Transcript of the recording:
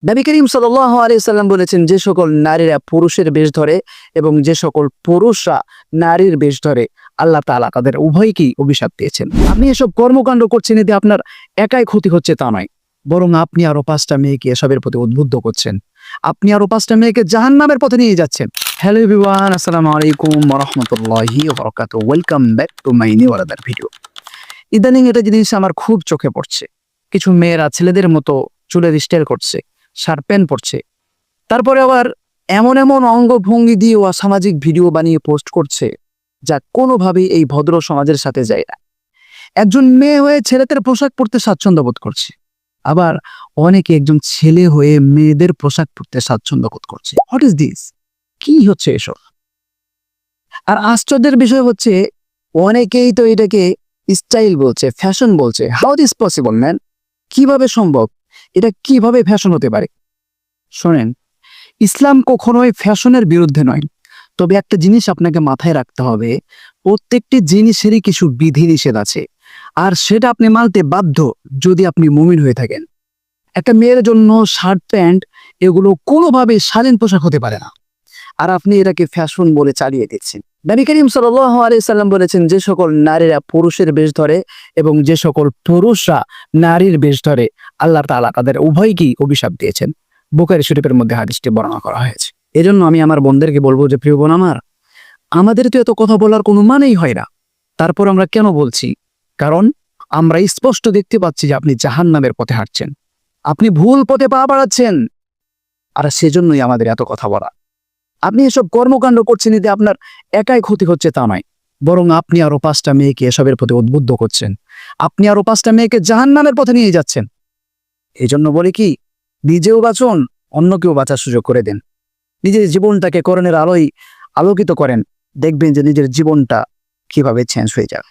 নবী করিম সাল্লাল্লাহু আলাইহি সাল্লাম বলেছেন, যে সকল নারীরা পুরুষের বেশ ধরে এবং যে সকল পুরুষরা নারীর বেশ ধরে, আল্লাহ তাআলা তাদের উভয়কেই অভিশাপ দিয়েছেন। আপনি এসব কর্মকাণ্ড করছেন, এতে আপনার একাই ক্ষতি হচ্ছে তা নয়, বরং আপনি আরো 5টা মেয়েকে এসবের প্রতি উদ্বুদ্ধ করছেন। আপনি আরো 5টা মেয়েকে জাহান্নামের পথে নিয়ে যাচ্ছেন। হ্যালো এভরিওয়ান, আসসালামু আলাইকুম ওয়া রাহমাতুল্লাহি ওয়া বারাকাতুহু। Welcome back to my new another video. ইদানিং এটা জিনিস আমার খুব চোখে পড়ছে। কিছু মেয়েরা ছেলেদের মতো চুলের স্টাইল করছে, শার্ট প্যান্ট পরছে, তারপরে আবার এমন এমন অঙ্গভঙ্গি দিয়ে অসামাজিক ভিডিও বানিয়ে পোস্ট করছে যা কোনোভাবেই এই ভদ্র সমাজের সাথে যায় না। একজন মেয়ে হয়ে ছেলেদের পোশাক পরতে স্বাচ্ছন্দ্য বোধ করছে, আবার অনেকে একজন ছেলে হয়ে মেয়েদের পোশাক পরতে স্বাচ্ছন্দ্য বোধ করছে। What is this? কি হচ্ছে এসব? আর আশ্চর্যের বিষয় হচ্ছে, অনেকেই তো এটাকে স্টাইল বলছে, ফ্যাশন বলছে। How this possible man? কিভাবে সম্ভব? এটা কিভাবে ফ্যাশন হতে পারে? শোনেন, ইসলাম কখনোই ফ্যাশনের বিরুদ্ধে নয়, তবে একটা জিনিস আপনাকে মাথায় রাখতে হবে, প্রত্যেকটি জিনিসেরই কিছু বিধি নিষেধ আছে, আর সেটা আপনি মানতে বাধ্য যদি আপনি মুমিন হয়ে থাকেন। একটা মেয়ের জন্য শার্ট প্যান্ট এগুলো কোনোভাবে শালীন পোশাক হতে পারে না, আর আপনি এটাকে ফ্যাশন বলে চালিয়ে দিচ্ছেন। নবী করিম সাল্লাল্লাহু আলাইহি সাল্লাম বলেছেন, যে সকল নারীরা পুরুষের বেশ ধরে এবং যে সকল পুরুষরা নারীর বেশ ধরে, আল্লাহ তাআলা তাদের উভয়কেই অভিশাপ দিয়েছেন। বুখারী শরীফের মধ্যে হাদিসটি বর্ণনা করা হয়েছে। এজন্য আমি আমার বোনদেরকে বলবো যে, প্রিয় বোন আমার, আমাদের তো এত কথা বলার কোনো মানেই হয় না, তারপর আমরা কেন বলছি? কারণ আমরা স্পষ্ট দেখতে পাচ্ছি যে আপনি জাহান্নামের পথে হাঁটছেন, আপনি ভুল পথে পা বাড়াচ্ছেন, আর সেজন্যই আমাদের এত কথা বলা। আপনি এসব কর্মকাণ্ড করছেন, এতে আপনার একাই ক্ষতি হচ্ছে তা নয়, বরং আপনি আরো 5টা মেয়েকে এসবের প্রতি উদ্বুদ্ধ করছেন। আপনি আরো 5টা মেয়েকে জাহান্নামের পথে নিয়ে যাচ্ছেন। এই জন্য বলি কি, নিজেও বাঁচুন, অন্যকেও বাঁচার সুযোগ করে দেন। নিজের জীবনটাকে কোরআনের আলোয় আলোকিত করেন, দেখবেন যে নিজের জীবনটা কিভাবে চেঞ্জ হয়ে যাবে।